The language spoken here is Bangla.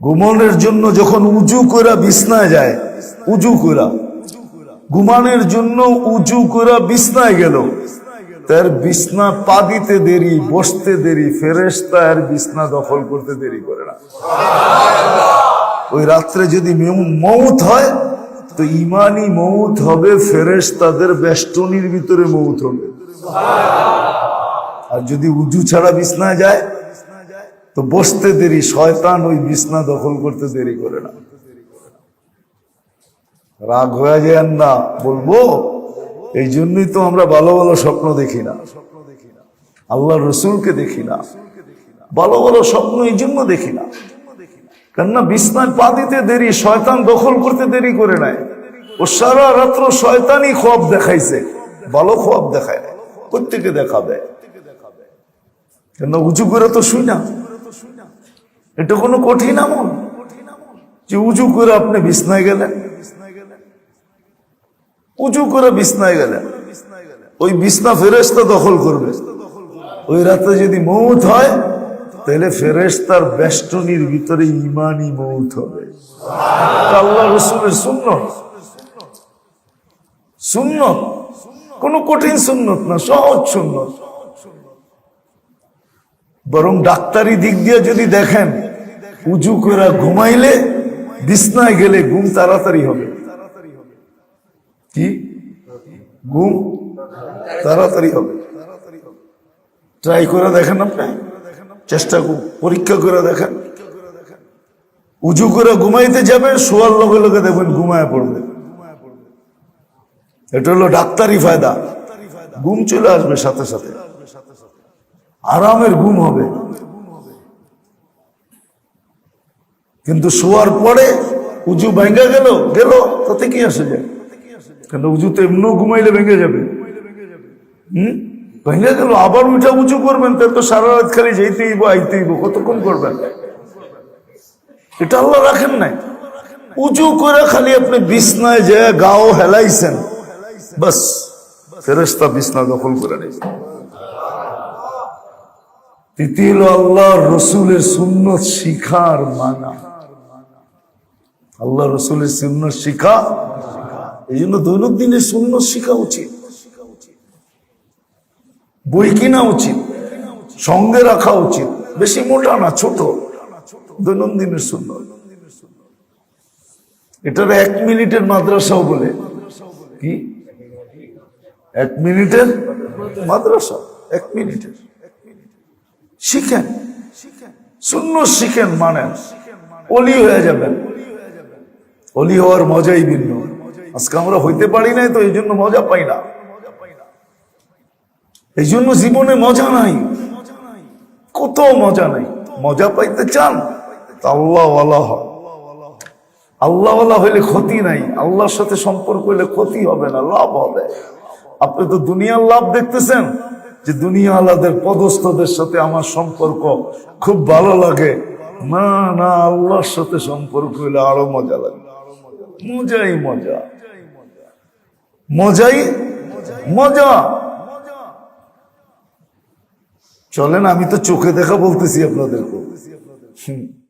ঘুমানোর জন্য যখন উজু কইরা বিছনায় যায়, উজু কইরা ঘুমানোর জন্য উজু কইরা বিছনায় গেল, তার বিছনা পা দিতে দেরি, বসতে দেরি, ফেরেশতা আর বিছনা দখল করতে দেরি করে না। ওই রাত্রে যদি মউত হয় তো ইমানি মউত হবে, ফেরেশতাদের বেষ্টনীর ভিতরে মউত হবে। আর যদি উজু ছাড়া বিছনায় যায় তো বসতে দেরি, শয়তান ওই বিছনা দখল করতে দেরি করে না। রাগ হয়ে যায় না বলবো, এই জন্যই তো আমরা ভালো ভালো স্বপ্ন দেখি না, আল্লাহ রসুলকে দেখি না, ভালো ভালো স্বপ্ন এই জন্য দেখি না, কেননা বিছনায় পা দিতে দেরি, শয়তান দখল করতে দেরি করে নাই। ও সারা রাত্র শয়তানি খোয়াব দেখাইছে, ভালো খোয়াব দেখায় না। প্রত্যেকে দেখাবে, কেন উঁচু করে তো শুই না। এটা কোনো কঠিন আমল যে উঁচু করে আপনি বিছনায় গেলেন, উঁচু করে বিছনায় গেলেন, ওই বিছনা ফেরেশতা দখল করবে। ওই রাতে যদি মউত হয় তাহলে ফেরেশতার বেষ্টনীর ভিতরে ইমানি মউত হবে। আল্লাহ রসুলের সুন্নত, সুন্নত কোন কঠিন সুন্নত না, সহজ সুন্নত। বরং ডাক্তারি দিক দিয়ে যদি দেখেন, উজু করে ঘুমাইলে বিছনায় গেলে ঘুম তাড়াতাড়ি হবে। কি ঘুম তাড়াতাড়ি হবে? ট্রাই করে দেখেন, আপনি চেষ্টা পরীক্ষা করে দেখেন। উজু করে ঘুমাইতে যাবেন, শোয়ার লগে লগে দেখবেন ঘুমায় পড়বে। এটা হলো ডাক্তারি ফায়দা। ঘুম চলে আসবে সাথে সাথে, আরামের ঘুম হবে। কিন্তু শোয়ার পরে উজু ভেঙে গেল গেল তাতে কি আসে যায়? কেন উজু তো এমনিও ঘুমাইলে ভেঙে যাবে। ভেঙে গেল, আবার উঠা উঁচু করবেন, তাহলে তো সারা রাত খালি যেতেই আইতেই, কতক্ষণ করবেন? এটা আল্লাহ রাখেন নাই। উঁচু করে খালি আপনি বিছনায় যে গাও হেলাইছেন, বাস ফেরেশতা বিছনা দখল করে নিয়েছে। তৃতীয় আল্লাহ রসুলের সুন্নত শিখার মানা, আল্লাহ রসুলের সুন্নত শিখা। এই জন্য দৈনন্দিনের সুন্নত শিখা উচিত, বই কিনা উচিত, সঙ্গে রাখা উচিত। বেশি মোটা না, ছোট দৈনন্দিনের সুন্নত। এটার 1 মিনিটের মাদ্রাসাও বলে। কি 1 মিনিটের মাদ্রাসা? 1 মিনিটের শিখেন, সুন্নত শিখেন, মানেন, অলি হয়ে যাবেন। অলি হওয়ার মজাই ভিন্ন। আজকে আমরা হইতে পারি নাই তো এই জন্য মজা পাই না, এই জন্য জীবনে মজা নাই, কত মজা নাই। মজা পাইতে চান তা আল্লাহওয়ালা হন। আল্লাহওয়ালা হইলে ক্ষতি নাই, আল্লাহর সাথে সম্পর্ক হইলে ক্ষতি হবে না, লাভ হবে। আপনি তো দুনিয়ার লাভ দেখতেছেন, যে দুনিয়া আলাদের পদস্থদের সাথে আমার সম্পর্ক খুব ভালো লাগে। না না, আল্লাহর সাথে সম্পর্ক হইলে আরো মজা লাগে। মজাই মজা, মজাই মজা। চলেন, আমি তো চোখে দেখা বলতেছি আপনাদেরকে।